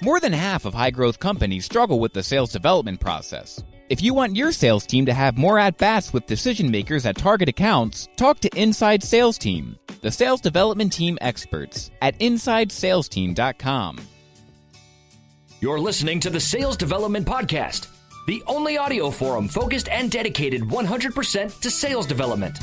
More than half of high-growth companies struggle with the sales development process. If you want your sales team to have more at-bats with decision-makers at target accounts, talk to Inside Sales Team, the sales development team experts at InsideSalesTeam.com. You're listening to the Sales Development Podcast, the only audio forum focused and dedicated 100% to sales development.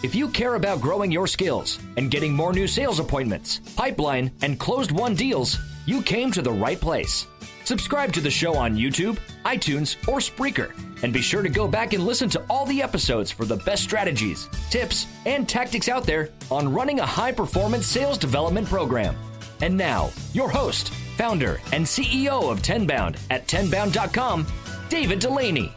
If you care about growing your skills and getting more new sales appointments, pipeline, and closed-won deals, you came to the right place. Subscribe to the show on YouTube, iTunes, or Spreaker, and be sure to go back and listen to all the episodes for the best strategies, tips, and tactics out there on running a high-performance sales development program. And now, your host, founder, and CEO of Tenbound at Tenbound.com, David Delaney.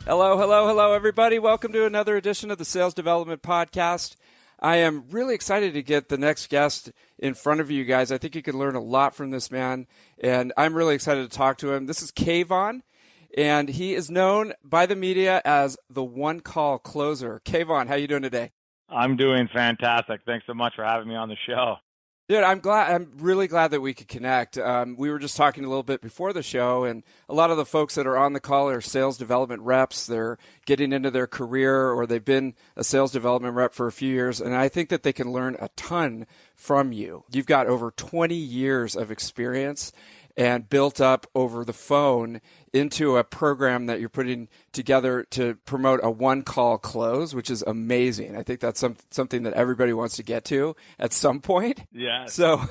Hello, everybody. Welcome to another edition of the Sales Development Podcast. I am really excited to get the next guest in front of you guys. I think you can learn a lot from this man, and I'm really excited to talk to him. This is Kayvon, and he is known by the media as the one-call closer. Kayvon, how you doing today? I'm doing fantastic. Thanks so much for having me on the show. Dude, I'm really glad that we could connect. We were just talking a little bit before the show, and a lot of the folks that are on the call are sales development reps. They're getting into their career, or they've been a sales development rep for a few years, and I think that they can learn a ton from you. You've got over 20 years of experience and built up over the phone into a program that you're putting together to promote a one-call close, which is amazing. I think that's something that everybody wants to get to at some point. Yeah. So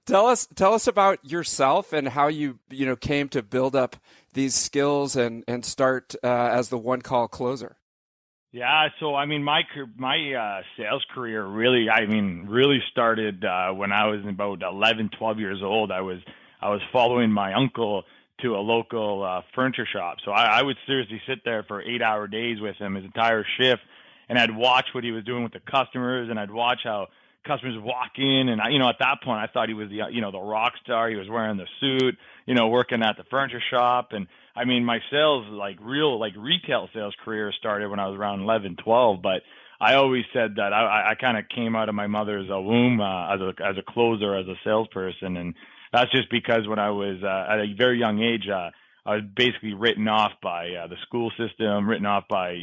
tell us about yourself and how you came to build up these skills and start as the one-call closer. Yeah, so my sales career really started when I was about 11, 12 years old. I was following my uncle to a local furniture shop. So I would seriously sit there for 8-hour days with him, his entire shift, and I'd watch what he was doing with the customers, and I'd watch how customers walk in, and at that point I thought he was the rock star. He was wearing the suit, working at the furniture shop, and my sales, retail sales career started when I was around 11, 12, but I always said that I kind of came out of my mother's womb as a closer, as a salesperson, and that's just because when I was at a very young age, I was basically written off by the school system, written off by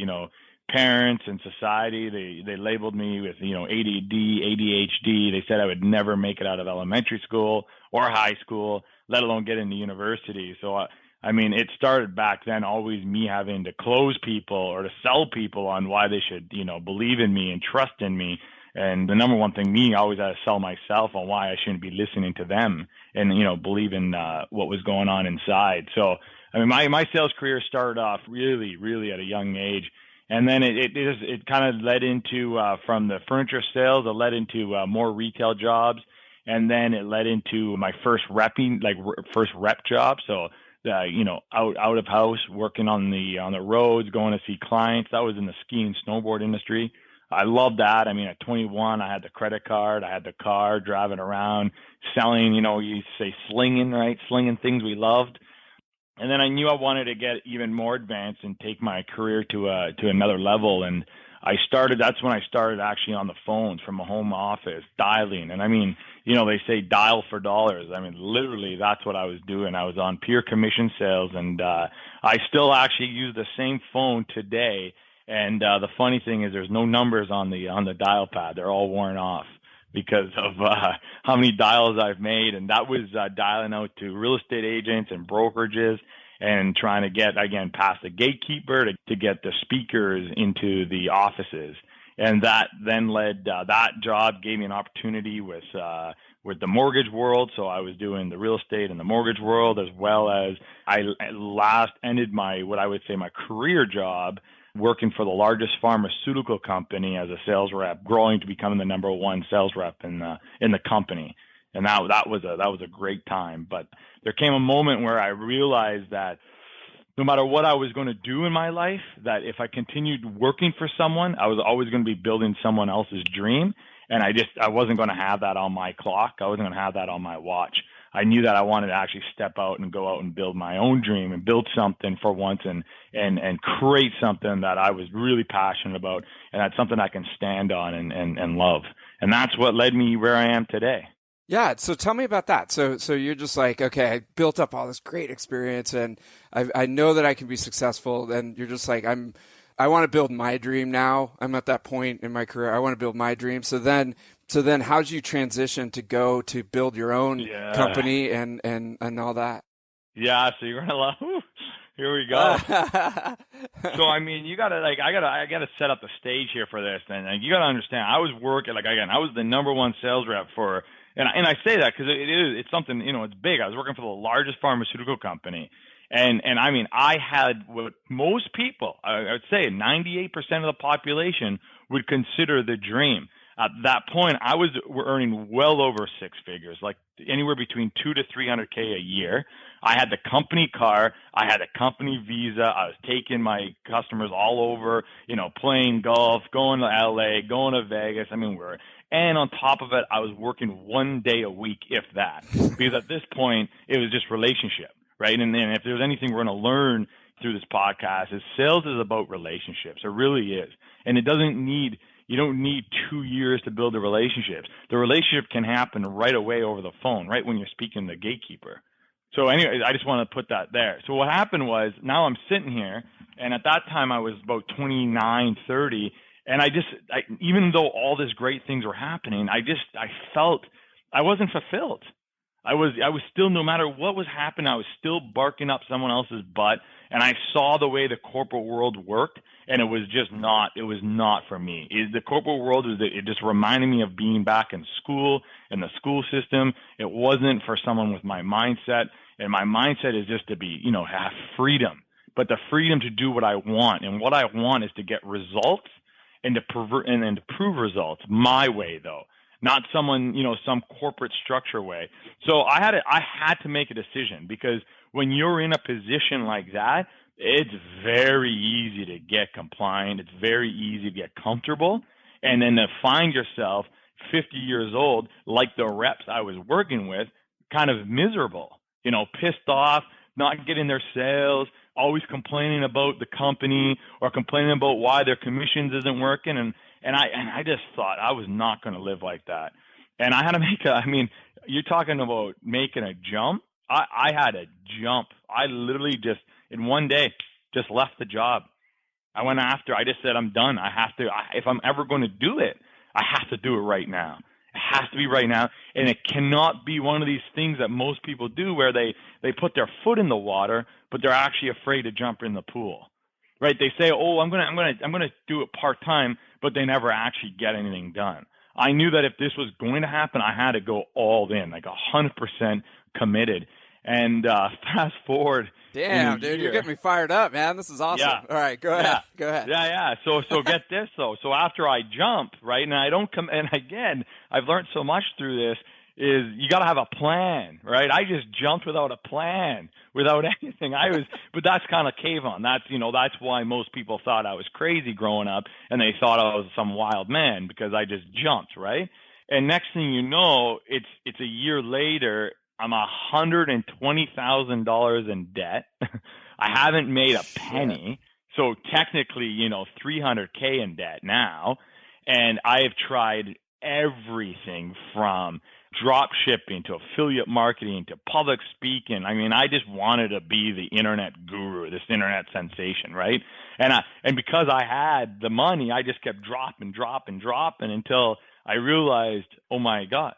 parents and society. They labeled me with ADD, ADHD. They said I would never make it out of elementary school or high school, let alone get into university. So it started back then, always me having to close people or to sell people on why they should, believe in me and trust in me. And the number one thing, I always had to sell myself on why I shouldn't be listening to them and, believe in what was going on inside. So, my sales career started off really, really at a young age. And then it kind of led into, from the furniture sales, it led into more retail jobs. And then it led into my first rep job. So, out of house, working on the roads, going to see clients. That was in the ski and snowboard industry. I loved that. At 21, I had the credit card, I had the car, driving around, selling, you say slinging, right? Slinging things we loved. And then I knew I wanted to get even more advanced and take my career to another level. And that's when I started actually on the phones from a home office, dialing. And they say dial for dollars. Literally that's what I was doing. I was on pure commission sales, and I still actually use the same phone today. And the funny thing is there's no numbers on the dial pad. They're all worn off because of how many dials I've made. And that was dialing out to real estate agents and brokerages and trying to get, again, past the gatekeeper to get the speakers into the offices. And that then led, that job gave me an opportunity with the mortgage world. So I was doing the real estate and the mortgage world, as well as I last ended my career job working for the largest pharmaceutical company as a sales rep, growing to becoming the number one sales rep in the company. And that was a great time. But there came a moment where I realized that no matter what I was going to do in my life, that if I continued working for someone, I was always going to be building someone else's dream. And I wasn't going to have that on my clock. I wasn't going to have that on my watch. I knew that I wanted to actually step out and go out and build my own dream and build something for once and create something that I was really passionate about. And that's something I can stand on and love. And that's what led me where I am today. Yeah, so tell me about that. So you're just like, okay, I built up all this great experience, and I know that I can be successful. And you're just like, I want to build my dream now. I'm at that point in my career. I want to build my dream. So then, how did you transition to go to build your own company and all that? Yeah, so you're gonna love. Here we go. So I mean, I gotta set up the stage here for this, and you gotta understand. I was working I was the number one sales rep for. And I say that because it's something, it's big. I was working for the largest pharmaceutical company. And I mean, I had what most people, I would say 98% of the population would consider the dream. At that point, we're earning well over six figures, like anywhere between 200 to 300K a year. I had the company car. I had a company visa. I was taking my customers all over, playing golf, going to LA, going to Vegas. I mean, and on top of it, I was working 1 day a week, if that, because at this point, it was just relationship, right? And then if there's anything we're going to learn through this podcast, is sales is about relationships. It really is. And you don't need 2 years to build a relationship. The relationship can happen right away over the phone, right when you're speaking to the gatekeeper. So anyway, I just want to put that there. So what happened was, now I'm sitting here, and at that time I was about 29, 30, and even though all these great things were happening, I felt I wasn't fulfilled. I was still, no matter what was happening, I was still barking up someone else's butt, and I saw the way the corporate world worked, and it was not for me. The corporate world, it just reminded me of being back in school, in the school system. It wasn't for someone with my mindset, and my mindset is just to be, have freedom, but the freedom to do what I want, and what I want is to get results and to prove results my way, though. Not someone, some corporate structure way. So I had to make a decision, because when you're in a position like that, it's very easy to get compliant. It's very easy to get comfortable. And then to find yourself 50 years old, like the reps I was working with, kind of miserable, pissed off, not getting their sales, always complaining about the company or complaining about why their commissions isn't working. And I just thought I was not going to live like that. And I had to you're talking about making a jump. I had to jump. I literally just, in 1 day, just left the job. I just said, I'm done. If I'm ever going to do it, I have to do it right now. It has to be right now. And it cannot be one of these things that most people do where they put their foot in the water, but they're actually afraid to jump in the pool. Right? They say, "Oh, I'm going to do it part-time," but they never actually get anything done. I knew that if this was going to happen, I had to go all in, like 100% committed. And fast forward. Damn, dude, you're getting me fired up, man. This is awesome. Yeah. All right, go ahead. Go ahead. Yeah. So get this though. So after I jump, right, and I don't come, and again, I've learned so much through this, is you got to have a plan, right? I just jumped without a plan, without anything. But that's kind of Kayvon. That's why most people thought I was crazy growing up, and they thought I was some wild man, because I just jumped, right? And next thing you know, it's a year later, I'm $120,000 in debt. I haven't made a penny. So technically, $300K in debt now. And I have tried everything from drop shipping to affiliate marketing to public speaking. I just wanted to be the internet guru, this internet sensation, right? And because I had the money, I just kept dropping until I realized, oh my God.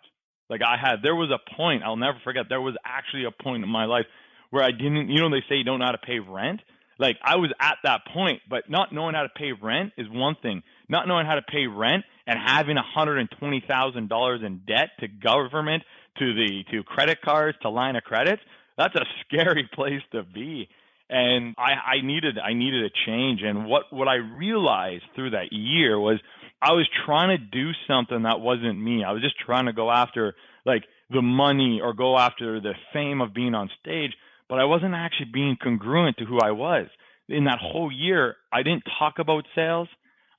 There was a point, I'll never forget, there was actually a point in my life where I didn't, they say you don't know how to pay rent. I was at that point, but not knowing how to pay rent is one thing. Not knowing how to pay rent and having $120,000 in debt to government, to credit cards, to line of credits, that's a scary place to be. And I needed a change. And what I realized through that year was I was trying to do something that wasn't me. I was just trying to go after the money or go after the fame of being on stage, but I wasn't actually being congruent to who I was. In that whole year, I didn't talk about sales.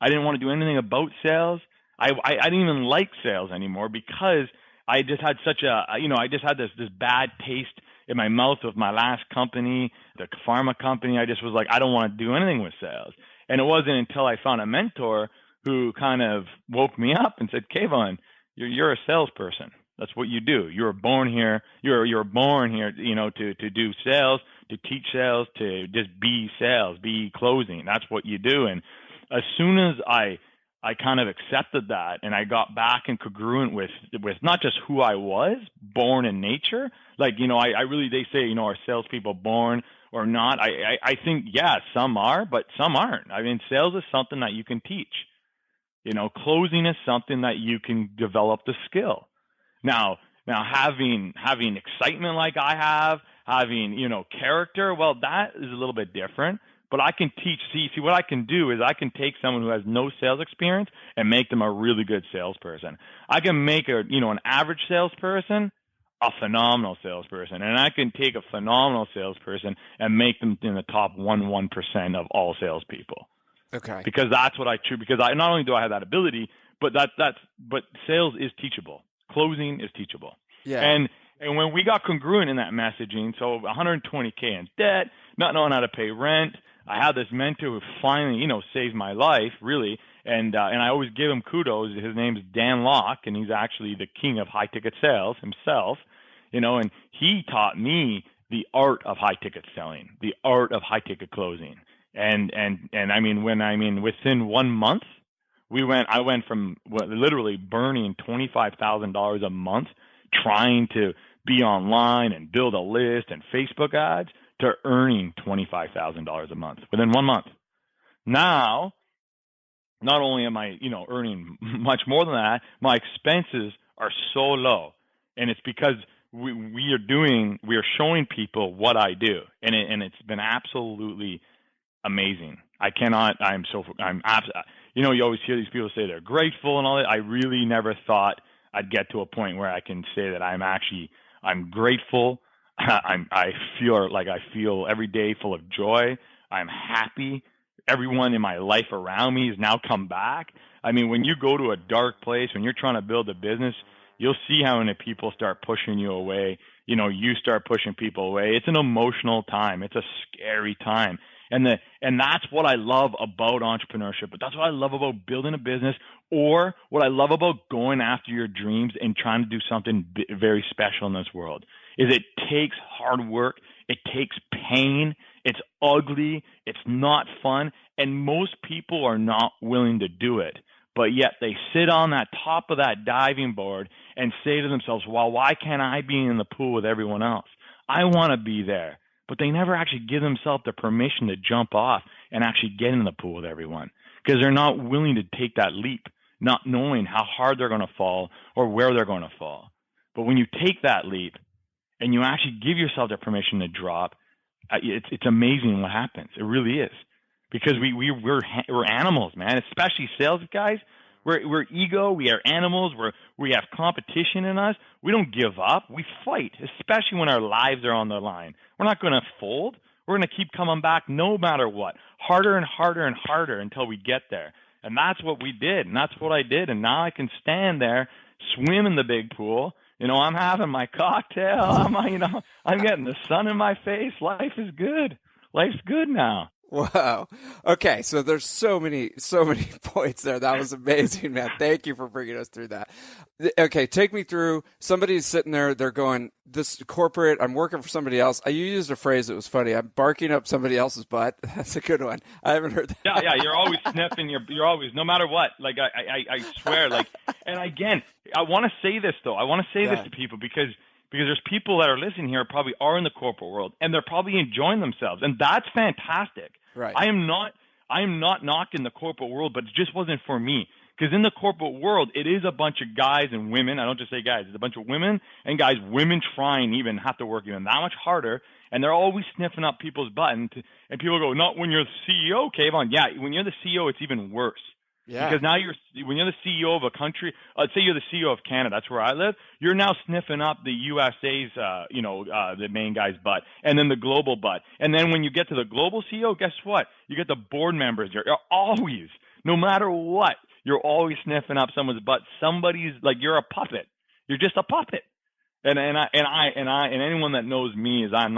I didn't want to do anything about sales. I didn't even like sales anymore, because I just had I just had this bad taste in my mouth with my last company, the pharma company. I just was like, I don't want to do anything with sales. And it wasn't until I found a mentor who kind of woke me up and said, Kayvon, you're a salesperson. That's what you do. You're born here. You're born here, to do sales, to teach sales, to just be sales, be closing. That's what you do. And as soon as I kind of accepted that, and I got back and congruent with not just who I was, born in nature. Like, I really, they say, are salespeople born or not? I think, yeah, some are, but some aren't. I mean, sales is something that you can teach. Closing is something that you can develop the skill. Now having excitement like I have, having, character, well, that is a little bit different. But I can teach. See, what I can do is I can take someone who has no sales experience and make them a really good salesperson. I can make an average salesperson a phenomenal salesperson, and I can take a phenomenal salesperson and make them in the top 1% of all salespeople. Okay. Because that's what I choose. Because I not only do I have that ability, but but sales is teachable. Closing is teachable. Yeah. And when we got congruent in that messaging, so $120K in debt, not knowing how to pay rent, I had this mentor who finally, saved my life, really. And I always give him kudos. His name's Dan Locke, and he's actually the king of high-ticket sales himself, and he taught me the art of high-ticket selling, the art of high-ticket closing. And within 1 month, I went from literally burning $25,000 a month trying to be online and build a list and Facebook ads to earning $25,000 a month within 1 month. Now, not only am I, earning much more than that, my expenses are so low, and it's because we are showing people what I do, and it's been absolutely amazing. You always hear these people say they're grateful and all that. I really never thought I'd get to a point where I can say that I'm grateful. I feel every day full of joy. I'm happy. Everyone in my life around me has now come back. I mean, when you go to a dark place, when you're trying to build a business, you'll see how many people start pushing you away. You start pushing people away. It's an emotional time. It's a scary time. And that's what I love about entrepreneurship. But that's what I love about building a business, or what I love about going after your dreams and trying to do something very special in this world. Is it takes hard work. It takes pain. It's ugly. It's not fun. And most people are not willing to do it. But yet they sit on that top of that diving board and say to themselves, well, why can't I be in the pool with everyone else? I want to be there. But they never actually give themselves the permission to jump off and actually get in the pool with everyone, because they're not willing to take that leap, not knowing how hard they're going to fall or where they're going to fall. But when you take that leap and you actually give yourself the permission to drop, it's amazing what happens. It really is, because we're animals, man. Especially sales guys. We're ego. We are animals. We have competition in us. We don't give up. We fight, especially when our lives are on the line. We're not going to fold. We're going to keep coming back no matter what, harder and harder and harder until we get there. And that's what we did, and that's what I did. And now I can stand there, swim in the big pool. I'm having my cocktail. I'm getting the sun in my face. Life is good. Life's good now. Wow. Okay, so there's so many points there. That was amazing, man. Thank you for bringing us through that. Okay, take me through. Somebody's sitting there, they're going, this corporate, I'm working for somebody else. You used a phrase that was funny. I'm barking up somebody else's butt. That's a good one. I haven't heard that. Yeah, you're always sniffing. You're always, no matter what. Like, I swear, and again, I want to say this, though. I want to say this to people because there's people that are listening here probably are in the corporate world, and they're probably enjoying themselves, and that's fantastic. Right. I am not knocking the corporate world, but it just wasn't for me. Because in the corporate world, it is a bunch of guys and women. I don't just say guys. It's a bunch of women and guys. Women trying even have to work even that much harder, and they're always sniffing up people's butt. And people go, not when you're the CEO, Kayvon. Yeah, when you're the CEO, it's even worse. Yeah. Because now when you're the CEO of a country, let's say you're the CEO of Canada, that's where I live, you're now sniffing up the USA's, the main guy's butt, and then the global butt. And then when you get to the global CEO, guess what? You get the board members. You're always, no matter what, you're always sniffing up someone's butt. Somebody's you're a puppet. You're just a puppet. And anyone that knows me I am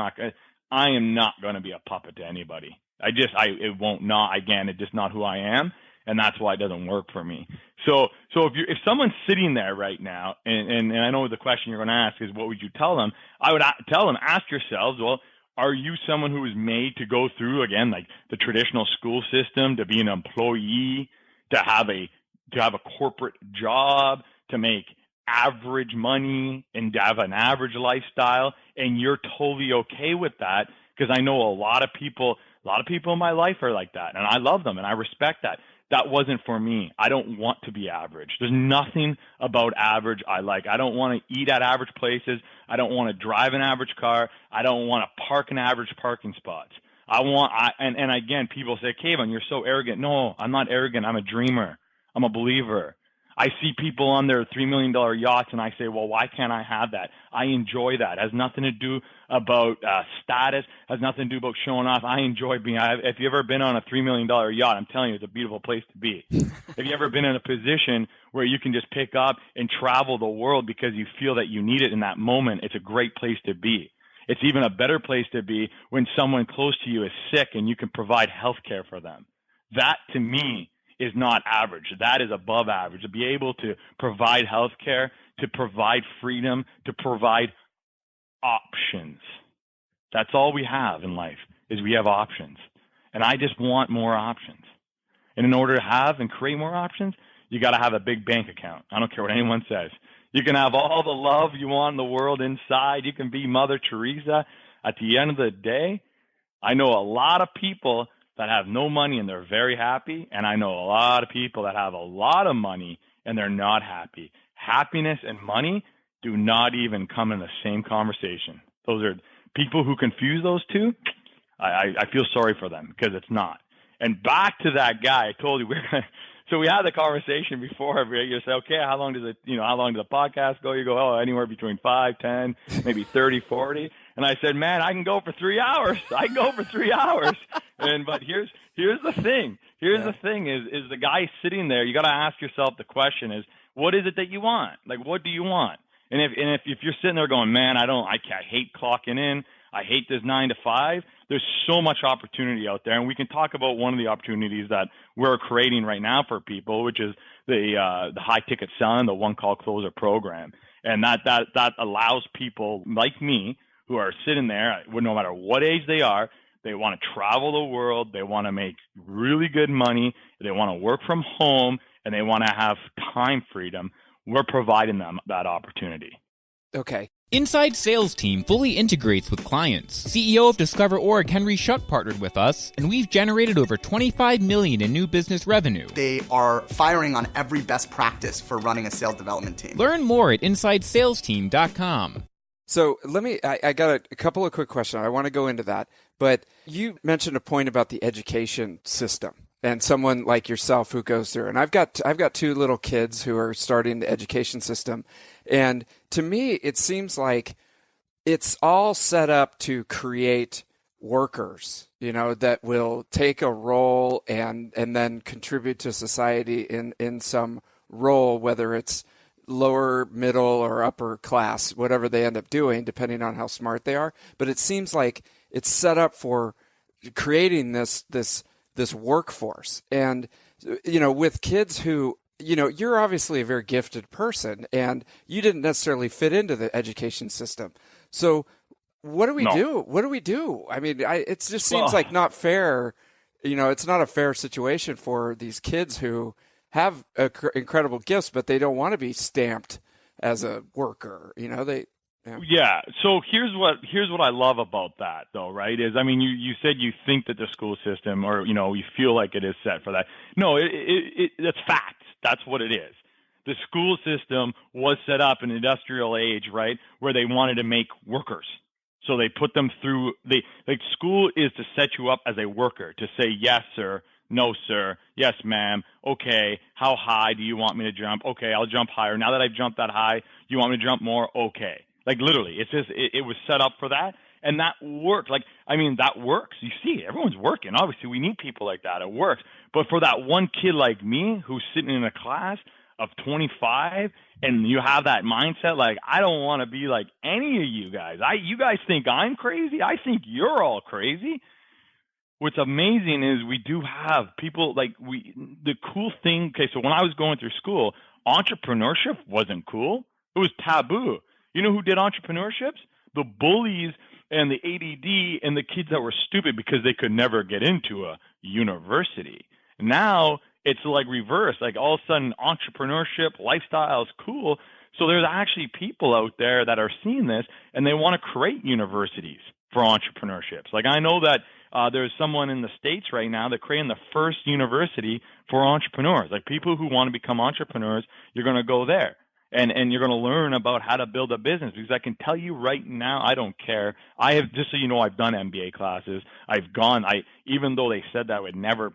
not going to be a puppet to anybody. It's just not who I am. and that's why it doesn't work for me. So if someone's sitting there right now, and I know the question you're going to ask is, what would you tell them? I would tell them, ask yourselves, well, are you someone who is made to go through, again, like the traditional school system, to be an employee, to have a corporate job, to make average money and to have an average lifestyle, and you're totally okay with that? Because I know a lot of people in my life are like that, and I love them and I respect that. That wasn't for me. I don't want to be average. There's nothing about average I like. I don't want to eat at average places. I don't want to drive an average car. I don't want to park in average parking spots. And again, people say, Kayvon, you're so arrogant. No, I'm not arrogant. I'm a dreamer. I'm a believer. I see people on their $3 million yachts, and I say, well, why can't I have that? I enjoy that. It has nothing to do about status. It has nothing to do about showing off. I enjoy being. If you've ever been on a $3 million yacht, I'm telling you, it's a beautiful place to be. If you've ever been in a position where you can just pick up and travel the world because you feel that you need it in that moment, it's a great place to be. It's even a better place to be when someone close to you is sick and you can provide health care for them. That, to me, is not average. That is above average. To be able to provide health care, to provide freedom, to provide options. That's all we have in life, is we have options. And I just want more options. And in order to have and create more options, you got to have a big bank account. I don't care what anyone says. You can have all the love you want in the world inside. You can be Mother Teresa. At the end of the day, I know a lot of people that have no money and they're very happy, and I know a lot of people that have a lot of money and they're not happy. Happiness and money do not even come in the same conversation. Those are people who confuse those two. I feel sorry for them, because it's not. And back to that guy, I told you so we had the conversation before. You say, okay, how long does the podcast go? You go, oh, anywhere between 5, 10, maybe 30, 40. And I said, man, I can go for 3 hours. But here's the thing. The thing is the guy sitting there, you got to ask yourself the question is, what is it that you want? Like, what do you want? And if you're sitting there going, man, I hate clocking in. I hate this 9 to 5. There's so much opportunity out there. And we can talk about one of the opportunities that we're creating right now for people, which is the high ticket selling, the one call closer program. And that allows people like me who are sitting there, no matter what age they are, they want to travel the world, they want to make really good money, they want to work from home, and they want to have time freedom. We're providing them that opportunity. Okay. Inside Sales Team fully integrates with clients. CEO of Discover Org, Henry Schuck, partnered with us, and we've generated over $25 million in new business revenue. They are firing on every best practice for running a sales development team. Learn more at InsideSalesTeam.com. So I got a couple of quick questions. I want to go into that. But you mentioned a point about the education system and someone like yourself who goes through. And I've got 2 little kids who are starting the education system. And to me, it seems like it's all set up to create workers, that will take a role and then contribute to society in some role, whether it's lower, middle, or upper class, whatever they end up doing, depending on how smart they are. But it seems like it's set up for creating this workforce. And, with kids who, you're obviously a very gifted person and you didn't necessarily fit into the education system. So what do we do? What do we do? I mean, it just seems like not fair. It's not a fair situation for these kids who have incredible gifts, but they don't want to be stamped as a worker. Yeah. So here's what I love about that, though, right? Is, I mean, you said you think that the school system, or you feel like it is set for that. No, it's facts. That's what it is. The school system was set up in the industrial age, right, where they wanted to make workers. So they put them through. School is to set you up as a worker, to say yes, sir. No, sir. Yes, ma'am. Okay. How high do you want me to jump? Okay, I'll jump higher. Now that I've jumped that high, you want me to jump more? Okay. Like, literally, it's just it was set up for that, and that worked. That works. You see, everyone's working. Obviously, we need people like that. It works. But for that one kid like me who's sitting in a class of 25, and you have that mindset, like, I don't want to be like any of you guys. You guys think I'm crazy? I think you're all crazy. what's amazing is we do have people the cool thing. Okay, so when I was going through school, entrepreneurship wasn't cool. It was taboo. You know who did entrepreneurships? The bullies and the ADD and the kids that were stupid because they could never get into a university. Now it's like reverse. Like all of a sudden entrepreneurship, lifestyle is cool. So there's actually people out there that are seeing this and they want to create universities for entrepreneurships. Like I know that there's someone in the States right now that creating the first university for entrepreneurs. Like people who want to become entrepreneurs, you're going to go there. And you're going to learn about how to build a business, because I can tell you right now, I don't care. I have, just so you know, I've done MBA classes. Even though they said that I would never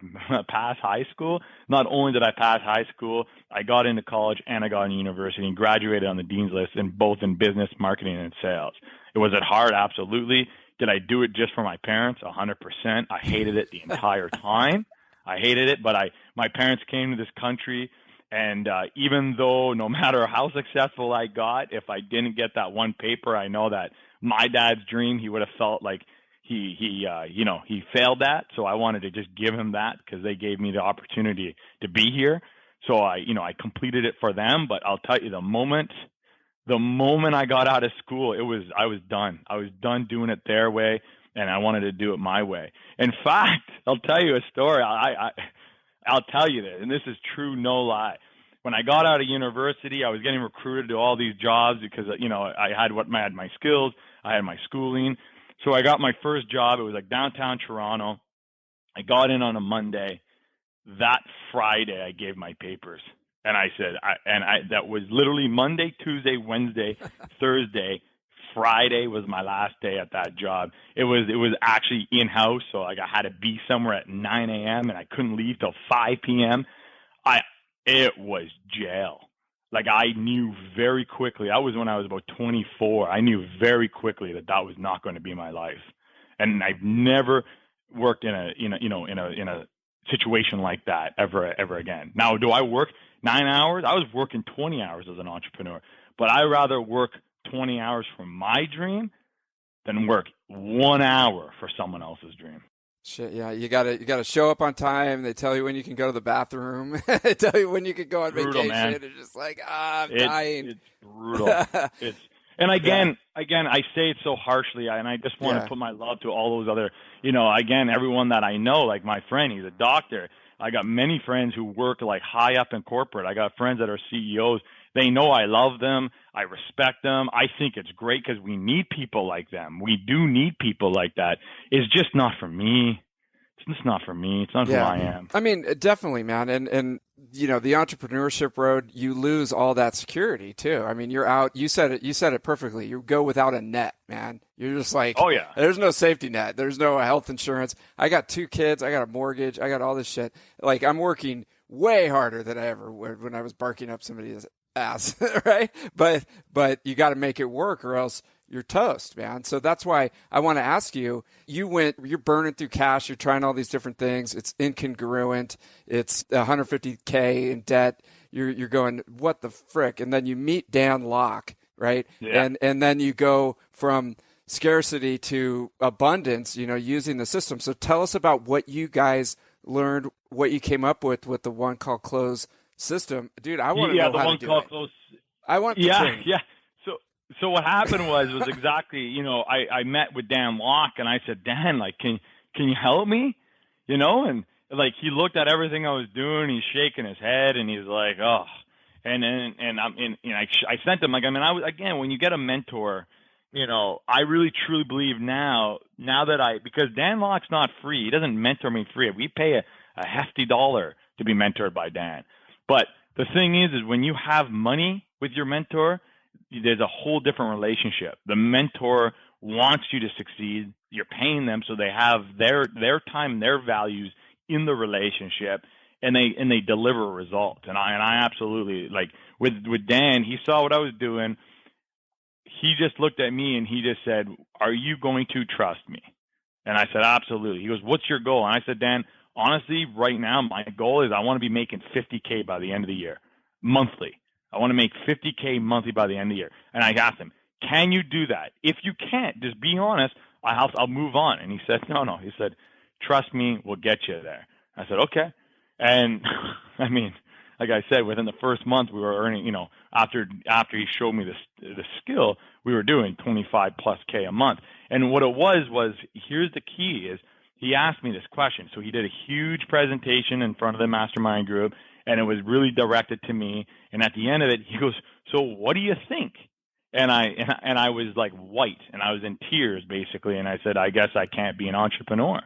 pass high school, not only did I pass high school, I got into college and I got into university and graduated on the dean's list both in business, marketing, and sales. Was it hard? Absolutely. Did I do it just for my parents? 100%. I hated it the entire time. I hated it, but my parents came to this country. And even though no matter how successful I got, if I didn't get that one paper, I know that my dad's dream, he would have felt like he failed that. So I wanted to just give him that because they gave me the opportunity to be here. So I completed it for them. But I'll tell you, the moment I got out of school, I was done. I was done doing it their way, and I wanted to do it my way. In fact, I'll tell you a story. I'll tell you this, and this is true, no lie. When I got out of university, I was getting recruited to all these jobs because, I had my skills, I had my schooling. So I got my first job. It was like downtown Toronto. I got in on a Monday. That Friday, I gave my papers. And I said, that was literally Monday, Tuesday, Wednesday, Thursday. Friday was my last day at that job. It was actually in-house, so I had to be somewhere at 9 a.m. and I couldn't leave till 5 p.m. It was jail. Like I knew very quickly. When I was about 24. I knew very quickly that was not going to be my life, and I've never worked in a situation like that ever again. Now, do I work 9 hours? I was working 20 hours as an entrepreneur, but I rather work 20 hours for my dream than work 1 hour for someone else's dream. Shit, yeah, you gotta show up on time. They tell you when you can go to the bathroom. They tell you when you can go on brutal, vacation. Man. It's just like, I'm dying. It's brutal. And again, I say it so harshly, and I just want to put my love to all those other, everyone that I know, like my friend, he's a doctor. I got many friends who work like high up in corporate. I got friends that are CEOs. They know I love them. I respect them. I think it's great because we need people like them. We do need people like that. It's just not for me. It's just not for me. It's not who I am. I mean, definitely, man. And the entrepreneurship road, you lose all that security too. I mean, you're out. You said it perfectly. You go without a net, man. You're just like, oh yeah. There's no safety net. There's no health insurance. I got 2 kids. I got a mortgage. I got all this shit. Like I'm working way harder than I ever would when I was barking up somebody's ass, right? But you got to make it work or else you're toast, man. So that's why I want to ask you, you're burning through cash. You're trying all these different things. It's incongruent. It's $150K in debt. You're going, what the frick? And then you meet Dan Lok, right? Yeah. And then you go from scarcity to abundance, using the system. So tell us about what you guys learned, what you came up with the one call close system. Dude, I want to know how to do it. Close. I want Yeah. So what happened was exactly, I met with Dan Lok and I said, Dan, like, can you help me? And like he looked at everything I was doing, he's shaking his head and he's like, oh, and I sent him when you get a mentor, I really truly believe now that because Dan Lok's not free, he doesn't mentor me free. We pay a hefty dollar to be mentored by Dan. But the thing is when you have money with your mentor, there's a whole different relationship. The mentor wants you to succeed. You're paying them so they have their time, their values in the relationship, and they deliver results. And I absolutely, like with Dan, he saw what I was doing. He just looked at me and he just said, "Are you going to trust me?" And I said, "Absolutely." He goes, "What's your goal?" And I said, "Dan, honestly, right now my goal is I want to be making $50K by the end of the year, monthly. I want to make $50K monthly by the end of the year." And I asked him, "Can you do that? If you can't, just be honest. I'll move on." And he said, "No." He said, trust me, we'll get you there. I said, okay. And I mean, like I said, within the first month, we were earning, after he showed me the skill, we were doing 25 plus K a month. And what it was here's the key is he asked me this question. So he did a huge presentation in front of the mastermind group, and it was really directed to me. And at the end of it, he goes, so what do you think? And I was like white, and I was in tears basically. And I said, I guess I can't be an entrepreneur,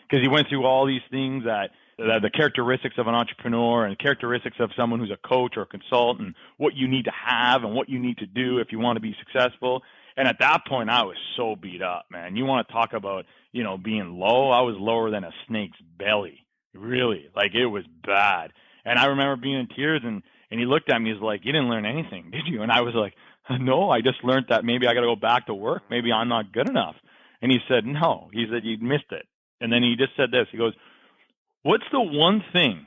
because he went through all these things that the characteristics of an entrepreneur and characteristics of someone who's a coach or a consultant, what you need to have and what you need to do if you want to be successful. And at that point, I was so beat up, man. You want to talk about, being low? I was lower than a snake's belly, really. Like, it was bad. And I remember being in tears, and he looked at me, he's like, you didn't learn anything, did you? And I was like, no, I just learned that maybe I got to go back to work. Maybe I'm not good enough. And he said, no. He said, you missed it. And then he just said this. He goes, what's the one thing,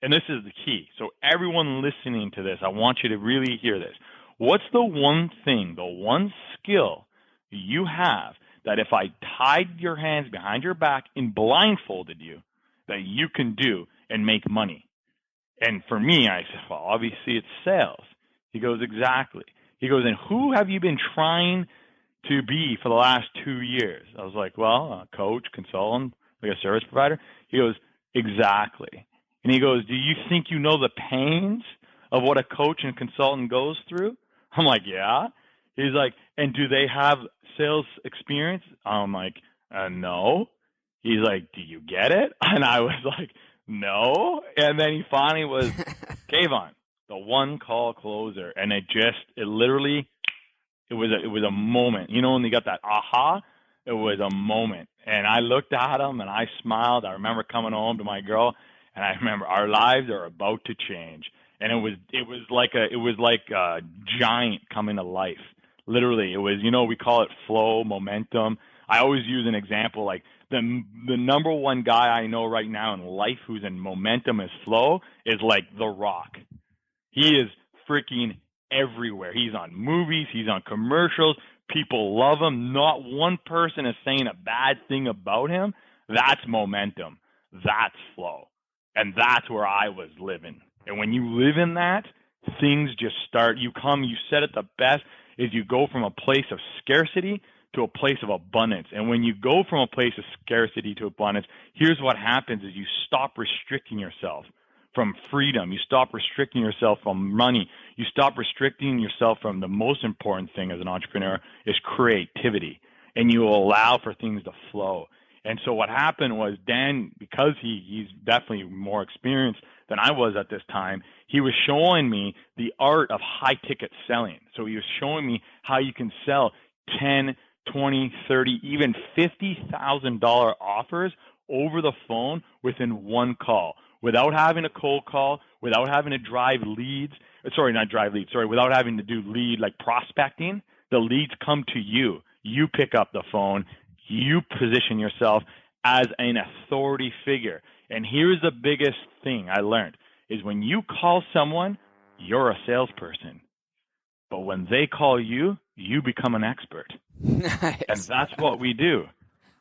and this is the key, so everyone listening to this, I want you to really hear this. What's the one thing, the one skill you have that if I tied your hands behind your back and blindfolded you, that you can do and make money? And for me, I said, well, obviously it's sales. He goes, exactly. He goes, and who have you been trying to be for the last 2 years? I was like, well, a coach, consultant, like a service provider. He goes, exactly. And he goes, do you think you know the pains of what a coach and consultant goes through? I'm like, yeah. He's like, and do they have sales experience? I'm like, no. He's like, do you get it? And I was like, no. And then he finally was, Kayvon, the one call closer. And it literally, it was a moment. When you got that aha, it was a moment. And I looked at him and I smiled. I remember coming home to my girl, and I remember our lives are about to change. And it was like a giant coming to life. Literally, it was, we call it flow, momentum. I always use an example, like the number one guy I know right now in life who's in momentum is flow is like The Rock. He is freaking everywhere. He's on movies, he's on commercials. People love him. Not one person is saying a bad thing about him. That's momentum. That's flow. And that's where I was living. And when you live in that, things just start. You said it the best, is you go from a place of scarcity to a place of abundance. And when you go from a place of scarcity to abundance, here's what happens is you stop restricting yourself from freedom. You stop restricting yourself from money. You stop restricting yourself from the most important thing as an entrepreneur is creativity. And you allow for things to flow. And so what happened was Dan, because he's definitely more experienced than I was at this time, he was showing me the art of high ticket selling. So he was showing me how you can sell 10, 20, 30, even $50,000 offers over the phone within one call, without having a cold call, without having to drive leads. Without having to do lead like prospecting. The leads come to you. You pick up the phone. You position yourself as an authority figure. And here's the biggest thing I learned is when you call someone, you're a salesperson. But when they call you, you become an expert. Nice. And that's what we do.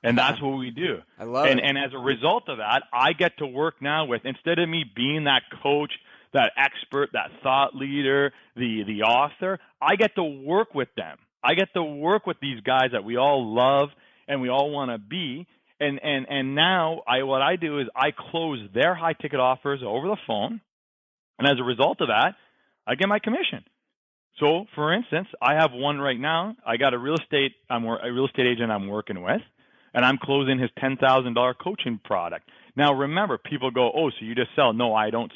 And that's what we do. I love it. And as a result of that, I get to work now with, instead of me being that coach, that expert, that thought leader, the author, I get to work with them. I get to work with these guys that we all love and we all want to be. And now what I do is I close their high ticket offers over the phone. And as a result of that, I get my commission. So for instance, I have one right now. I got a real estate agent I'm working with, and I'm closing his $10,000 coaching product. Now remember, people go, oh, so you just sell. No, I don't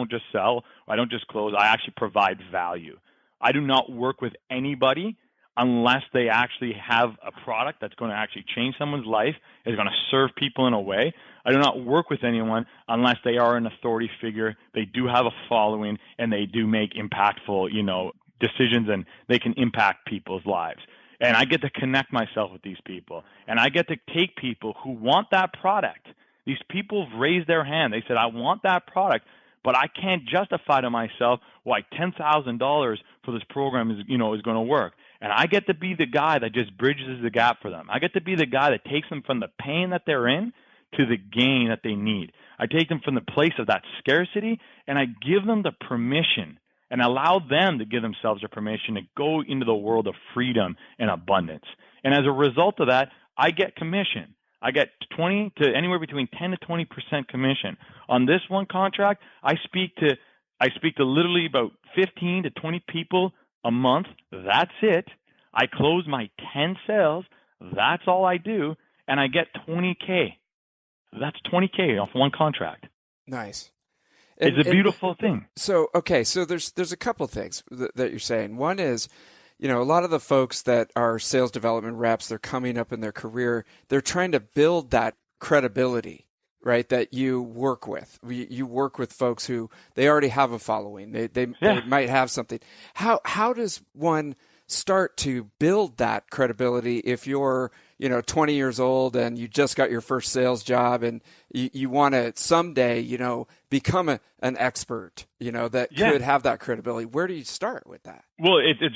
just sell. I don't just close. I actually provide value. I do not work with anybody unless they actually have a product that's going to actually change someone's life, is going to serve people in a way. I do not work with anyone unless they are an authority figure, they do have a following, and they do make impactful, decisions, and they can impact people's lives. And I get to connect myself with these people, and I get to take people who want that product. These people have raised their hand. They said, I want that product, but I can't justify to myself why $10,000 for this program is going to work. And I get to be the guy that just bridges the gap for them. I get to be the guy that takes them from the pain that they're in to the gain that they need. I take them from the place of that scarcity, and I give them the permission and allow them to give themselves the permission to go into the world of freedom and abundance. And as a result of that, I get commission. I get 20 to anywhere between 10 to 20% commission. On this one contract, I speak to literally about 15 to 20 people a month. That's it. I close my 10 sales. That's all I do. And I get $20K. That's $20K off one contract. Nice. It's a beautiful thing. So, okay, so there's a couple of things that you're saying. One is, a lot of the folks that are sales development reps, they're coming up in their career, they're trying to build that credibility, right, that you work with. You work with folks who they already have a following. They might have something. How does one start to build that credibility if you're 20 years old and you just got your first sales job and you want to someday become an expert that could have that credibility? Where do you start with that? Well, I just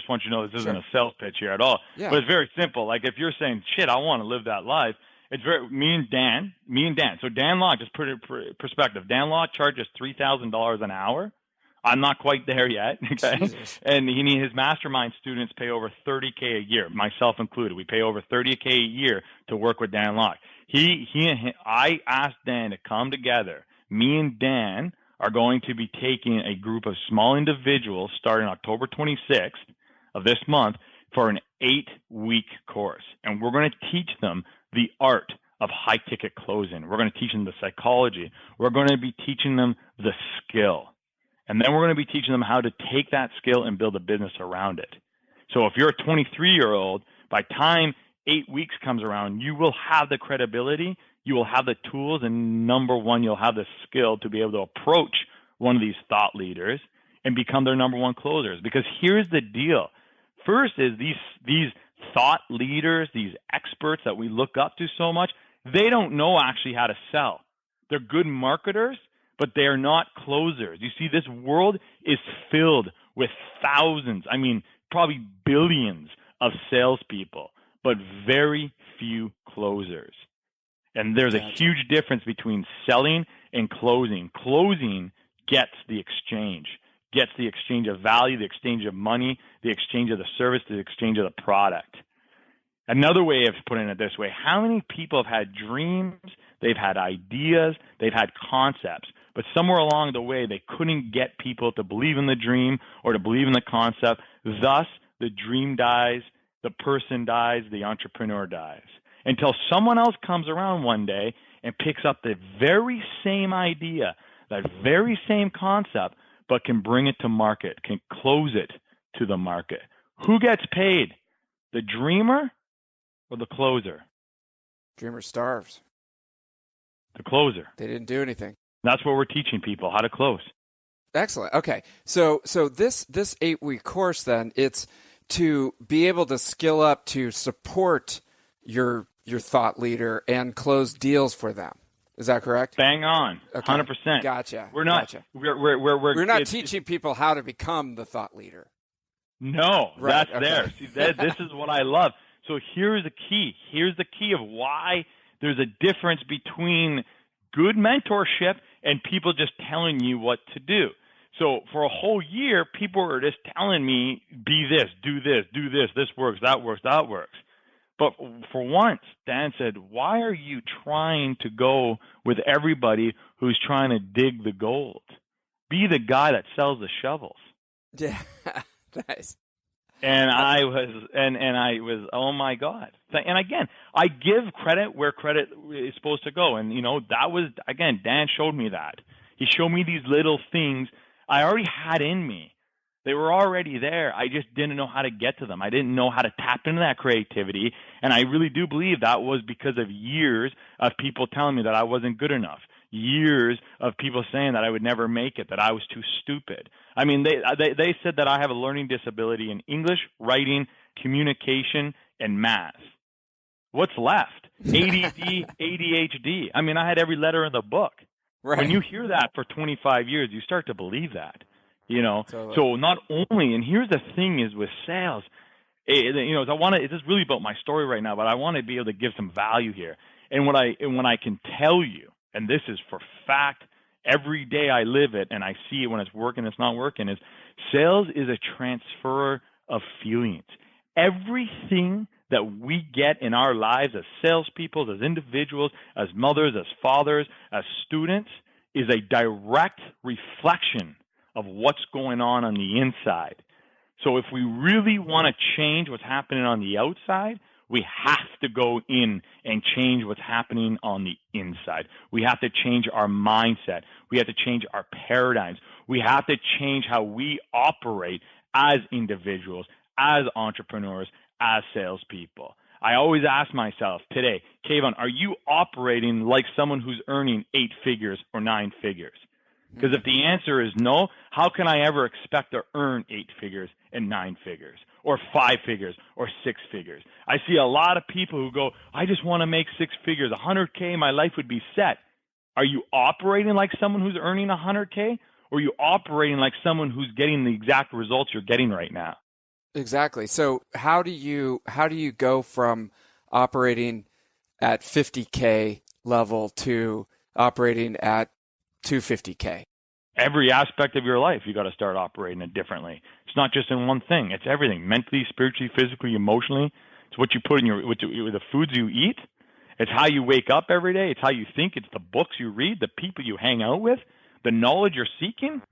want you to know this isn't a sales pitch here at all. But it's very simple. Like if you're saying, shit, I want to live that life, it's me and Dan. So Dan Law, just put it in perspective, Dan Law charges $3,000 an hour. I'm not quite there yet, okay? Jesus. And his mastermind students pay over $30K a year, myself included. We pay over $30K a year to work with Dan Locke. I asked Dan to come together. Me and Dan are going to be taking a group of small individuals starting October 26th of this month for an 8-week course. And we're going to teach them the art of high-ticket closing. We're going to teach them the psychology. We're going to be teaching them the skill. And then we're going to be teaching them how to take that skill and build a business around it. So if you're a 23-year-old, by time 8 weeks comes around, you will have the credibility, you will have the tools, and number one, you'll have the skill to be able to approach one of these thought leaders and become their number one closers. Because here's the deal. First is these thought leaders, these experts that we look up to so much, they don't know actually how to sell. They're good marketers, but they are not closers. You see, this world is filled with thousands, probably billions of salespeople, but very few closers. And there's a huge difference between selling and closing. Closing gets the exchange of value, the exchange of money, the exchange of the service, the exchange of the product. Another way of putting it this way, how many people have had dreams, they've had ideas, they've had concepts, but somewhere along the way, they couldn't get people to believe in the dream or to believe in the concept. Thus, the dream dies, the person dies, the entrepreneur dies. Until someone else comes around one day and picks up the very same idea, that very same concept, but can bring it to market, can close it to the market. Who gets paid? The dreamer or the closer? Dreamer starves. The closer. They didn't do anything. That's what we're teaching people, how to close. Excellent. Okay. So this 8-week course then, it's to be able to skill up to support your thought leader and close deals for them. Is that correct? Bang on. Okay. 100%. Gotcha. We're not gotcha. We're not teaching people how to become the thought leader. No, right. That's there. See, this is what I love. So here's the key. Here's the key of why there's a difference between good mentorship and people just telling you what to do. So for a whole year, people were just telling me, be this, do this works, that works. But for once, Dan said, why are you trying to go with everybody who's trying to dig the gold? Be the guy that sells the shovels. Yeah, nice. And I was, oh my God. And again, I give credit where credit is supposed to go. And, that was, again, Dan showed me that. He showed me these little things I already had in me. They were already there. I just didn't know how to get to them. I didn't know how to tap into that creativity. And I really do believe that was because of years of people telling me that I wasn't good enough. Years of people saying that I would never make it, that I was too stupid. They said that I have a learning disability in English, writing, communication, and math. What's left? ADD, ADHD. I had every letter in the book. Right. When you hear that for 25 years, you start to believe that. Totally. So not only, and here's the thing is with sales, It's just really about my story right now, but I want to be able to give some value here. And when I can tell you, and this is for fact, every day I live it and I see it when it's working, it's not working, is sales is a transfer of feelings. Everything that we get in our lives as salespeople, as individuals, as mothers, as fathers, as students, is a direct reflection of what's going on the inside. So if we really want to change what's happening on the outside, we have to go in and change what's happening on the inside. We have to change our mindset. We have to change our paradigms. We have to change how we operate as individuals, as entrepreneurs, as salespeople. I always ask myself today, Kayvon, are you operating like someone who's earning 8 figures or 9 figures? Because if the answer is no, how can I ever expect to earn 8 figures and 9 figures or 5 figures or 6 figures? I see a lot of people who go, I just want to make 6 figures, 100K, my life would be set. Are you operating like someone who's earning 100K, or are you operating like someone who's getting the exact results you're getting right now? Exactly. So how do you go from operating at 50K level to operating at 250K? Every aspect of your life, you got to start operating it differently. It's not just in one thing. It's everything: mentally, spiritually, physically, emotionally. It's what you put in the foods you eat. It's how you wake up every day. It's how you think. It's the books you read, the people you hang out with, the knowledge you're seeking.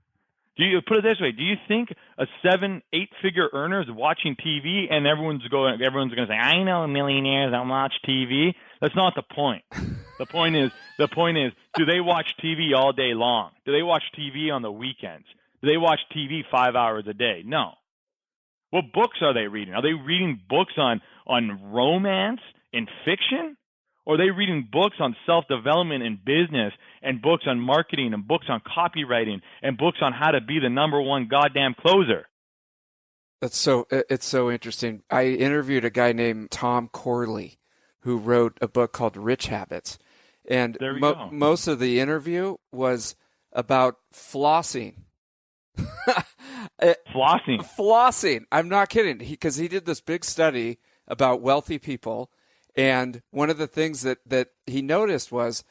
Do you put it this way? Do you think a 7-8 figure earner is watching TV and everyone's going to say, I know millionaires that watch TV? That's not the point. The point is, do they watch TV all day long? Do they watch TV on the weekends? Do they watch TV 5 hours a day? No. What books are they reading? Are they reading books on romance and fiction? Or are they reading books on self-development and business, and books on marketing, and books on copywriting, and books on how to be the number one goddamn closer? It's so interesting. I interviewed a guy named Tom Corley who wrote a book called Rich Habits. And most of the interview was about flossing. Flossing. I'm not kidding. Because he did this big study about wealthy people. And one of the things that he noticed was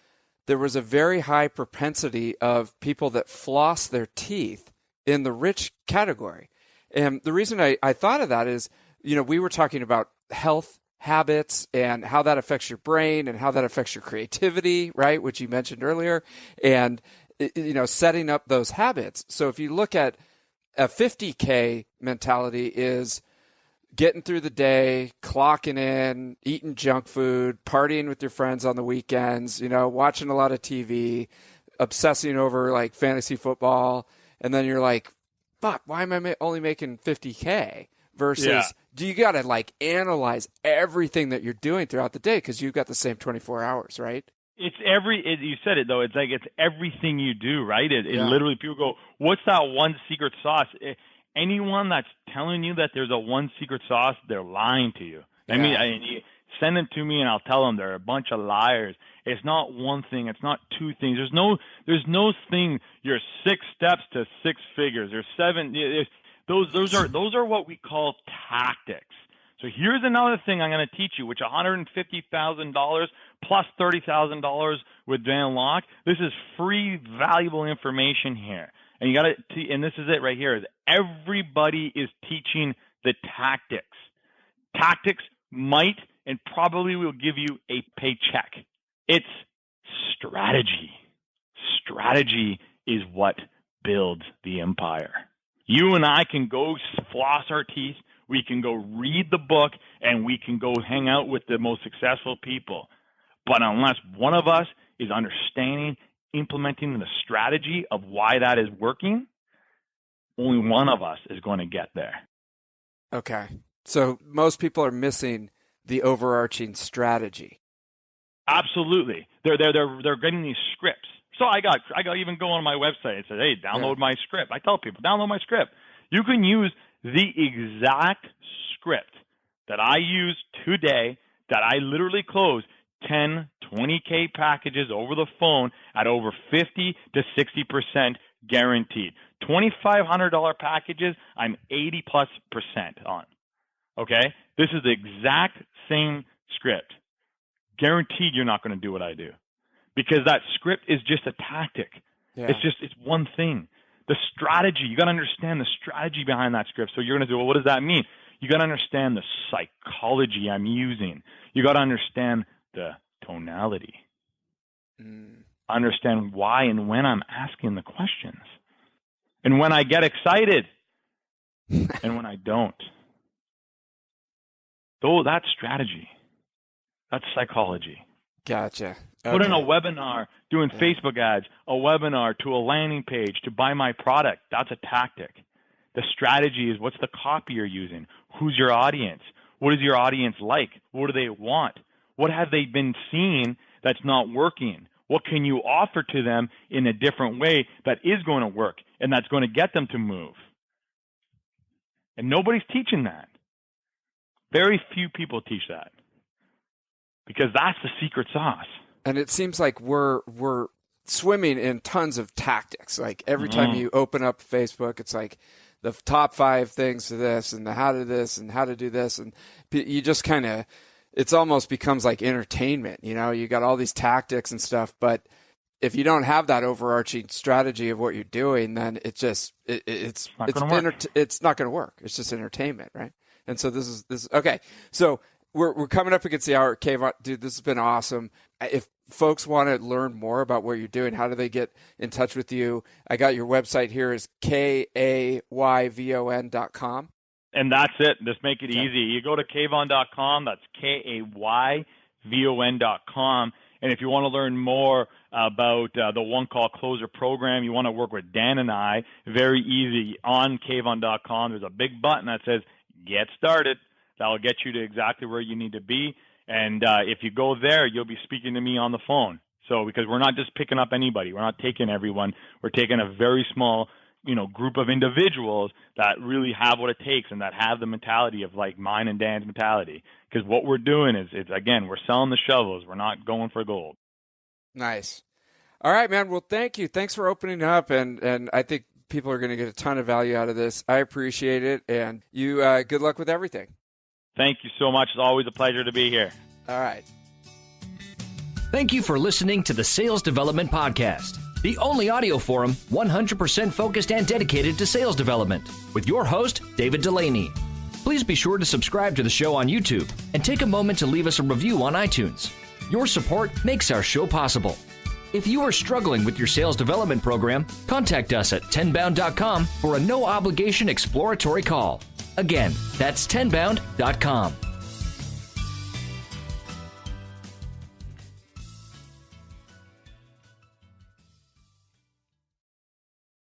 there was a very high propensity of people that floss their teeth in the rich category. And the reason I thought of that is, we were talking about health habits and how that affects your brain and how that affects your creativity, right? Which you mentioned earlier. And, setting up those habits. So if you look at a 50K mentality is getting through the day, clocking in, eating junk food, partying with your friends on the weekends, watching a lot of TV, obsessing over like fantasy football. And then you're like, fuck, why am I only making 50K? Versus, do you got to like analyze everything that you're doing throughout the day because you've got the same 24 hours, right? You said it though. It's like it's everything you do, right? It literally, people go, what's that one secret sauce? Anyone that's telling you that there's a one secret sauce, they're lying to you. Yeah. Send them to me and I'll tell them they're a bunch of liars. It's not one thing. It's not two things. There's no thing. You're 6 steps to 6 figures. There's 7. Those are what we call tactics. So here's another thing I'm going to teach you, which $150,000 plus $30,000 with Van Locke. This is free, valuable information here. And you got to, and this is it right here, is everybody is teaching the tactics. Tactics might and probably will give you a paycheck. It's strategy. Strategy is what builds the empire. You and I can go floss our teeth, we can go read the book, and we can go hang out with the most successful people. But unless one of us is understanding, implementing the strategy of why that is working, only one of us is going to get there. Okay. So most people are missing the overarching strategy. Absolutely. They're getting these scripts. So I got even go on my website and say, hey, download my script. I tell people, download my script. You can use the exact script that I use today that I literally close 10, 20K packages over the phone at over 50 to 60% guaranteed. $2,500 packages, I'm 80+% on. Okay? This is the exact same script. Guaranteed you're not going to do what I do, because that script is just a tactic. Yeah. It's one thing. The strategy, you got to understand the strategy behind that script. So you're going to say, well, what does that mean? You got to understand the psychology I'm using. You got to understand the tonality. Understand why and when I'm asking the questions. And when I get excited and when I don't. Though that's strategy. That's psychology. Gotcha. Okay. Put in a webinar, doing Facebook ads, a webinar to a landing page to buy my product. That's a tactic. The strategy is, what's the copy you're using? Who's your audience? What is your audience like? What do they want? What have they been seeing that's not working? What can you offer to them in a different way that is going to work and that's going to get them to move? And nobody's teaching that. Very few people teach that, because that's the secret sauce. And it seems like we're swimming in tons of tactics. Like every time you open up Facebook, it's like the top 5 things to this and the how to this and how to do this. And you just kind of, it's almost becomes like entertainment. You know, you got all these tactics and stuff, but if you don't have that overarching strategy of what you're doing, then it's not going to work. It's just entertainment, right? And so this is okay. So we're coming up against the hour. Kayvon, dude, this has been awesome. If folks want to learn more about what you're doing, how do they get in touch with you? I got your website here is kayvon.com. And that's it. Just make it easy. You go to kayvon.com. That's kayvon.com. And if you want to learn more about the One Call Closer program, you want to work with Dan and I, very easy. On kayvon.com, there's a big button that says Get Started. That'll get you to exactly where you need to be. And if you go there, you'll be speaking to me on the phone. So because we're not just picking up anybody. We're not taking everyone. We're taking a very small group of individuals that really have what it takes and that have the mentality of like mine and Dan's mentality. Because what we're doing is, again, we're selling the shovels. We're not going for gold. Nice. All right, man. Well, thank you. Thanks for opening up. And I think people are going to get a ton of value out of this. I appreciate it. And you, good luck with everything. Thank you so much. It's always a pleasure to be here. All right. Thank you for listening to the Sales Development Podcast, the only audio forum 100% focused and dedicated to sales development, with your host, David Delaney. Please be sure to subscribe to the show on YouTube and take a moment to leave us a review on iTunes. Your support makes our show possible. If you are struggling with your sales development program, contact us at tenbound.com for a no-obligation exploratory call. Again, that's tenbound.com.